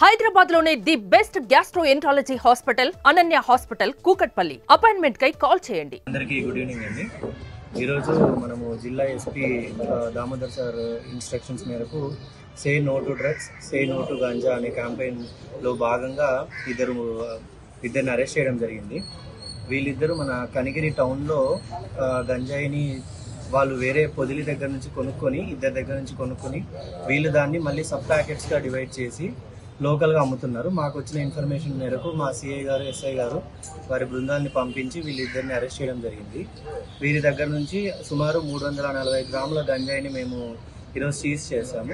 హైదరాబాద్ లోనే the best gastroenterology hospital Ananya hospital Kukatpally. Appointment కై call చేయండి. అందరికీ గుడ్ ఈవినింగ్ అండి. ఈరోజు మనము జిల్లా ఎస్పీ దామోదర్ సార్ ఇన్స్ట్రక్షన్స్ మేరకు say no to drugs, say no to ganja అనే క్యాంపెయిన్లో భాగంగా ఇద్దరిని అరెస్ట్ చేయడం జరిగింది. వీళ్ళిద్దరూ మన కనిగిరి టౌన్లో గంజాయిని వాళ్ళు వేరే పొదిలి దగ్గర నుంచి కొనుక్కొని ఇద్దరి దగ్గర నుంచి కొనుక్కొని వీళ్ళు దాన్ని మళ్ళీ సబ్ ప్యాకెట్స్గా డివైడ్ చేసి లోకల్గా అమ్ముతున్నారు. మాకు వచ్చిన ఇన్ఫర్మేషన్ మేరకు మా సిఐ గారు, ఎస్ఐ గారు వారి బృందాన్ని పంపించి వీళ్ళిద్దరిని అరెస్ట్ చేయడం జరిగింది. వీరి దగ్గర నుంచి సుమారు 340 గ్రాముల గంజాయిని మేము ఈరోజు సీజ్ చేశాము.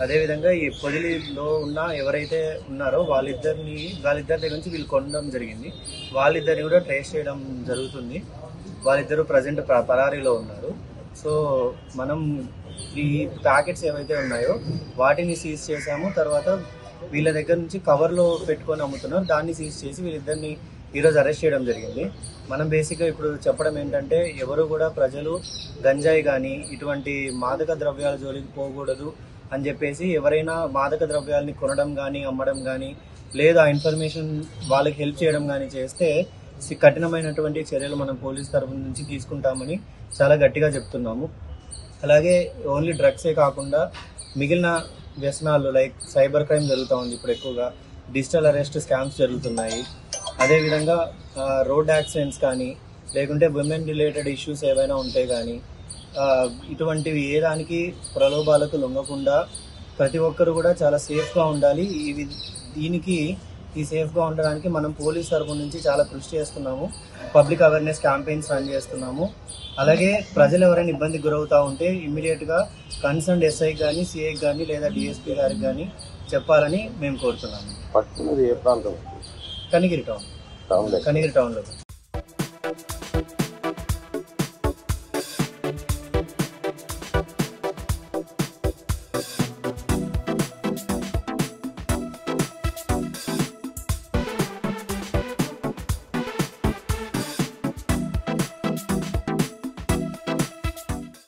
అదేవిధంగా ఈ పొదిలిలో ఉన్న ఎవరైతే ఉన్నారో వాళ్ళిద్దరి దగ్గర నుంచి వీళ్ళు కొనడం జరిగింది. వాళ్ళిద్దరిని కూడా ట్రేస్ చేయడం జరుగుతుంది. వాళ్ళిద్దరూ ప్రజెంట్ పరారీలో ఉన్నారు. సో మనం ఈ ప్యాకెట్స్ ఏవైతే ఉన్నాయో వాటిని సీజ్ చేశాము. తర్వాత వీళ్ళ దగ్గర నుంచి కవర్లో పెట్టుకొని అమ్ముతున్నారు, దాన్ని సీజ్ చేసి వీళ్ళిద్దరిని ఈరోజు అరెస్ట్ చేయడం జరిగింది. మనం బేసిక్గా ఇప్పుడు చెప్పడం ఏంటంటే ఎవరు కూడా ప్రజలు గంజాయి కానీ ఇటువంటి మాదక ద్రవ్యాల జోలికి పోకూడదు అని చెప్పేసి ఎవరైనా మాదక ద్రవ్యాలని కొనడం కానీ అమ్మడం కానీ లేదా ఇన్ఫర్మేషన్ వాళ్ళకి హెల్ప్ చేయడం కానీ చేస్తే కఠినమైనటువంటి చర్యలు మనం పోలీస్ తరఫు నుంచి తీసుకుంటామని చాలా గట్టిగా చెప్తున్నాము. అలాగే ఓన్లీ డ్రగ్సే కాకుండా మిగిలిన వ్యసనాలు లైక్ సైబర్ క్రైమ్ జరుగుతూ ఉంది. ఇప్పుడు ఎక్కువగా డిజిటల్ అరెస్ట్ స్కామ్స్ జరుగుతున్నాయి. అదేవిధంగా రోడ్ యాక్సిడెంట్స్ కానీ లేకుంటే విమెన్ రిలేటెడ్ ఇష్యూస్ ఏవైనా ఉంటే కానీ ఇటువంటివి ఏ దానికి ప్రలోభాలకు లొంగకుండా ప్రతి ఒక్కరు కూడా చాలా సేఫ్గా ఉండాలి. ఈ సేఫ్గా ఉండడానికి మనం పోలీస్ తరఫు నుంచి చాలా కృషి చేస్తున్నాము. పబ్లిక్ అవేర్నెస్ క్యాంపెయిన్స్ రన్ చేస్తున్నాము. అలాగే ప్రజలు ఎవరైనా ఇబ్బందికి గురవుతూ ఉంటే ఇమ్మీడియట్గా కన్సర్న్ ఎస్ఐ కానీ, సిఐ కానీ లేదా డిఎస్పీ గారికి కానీ చెప్పాలని మేము కోరుతున్నాము. కనిగిరి టౌన్ కనిగిరి టౌన్లో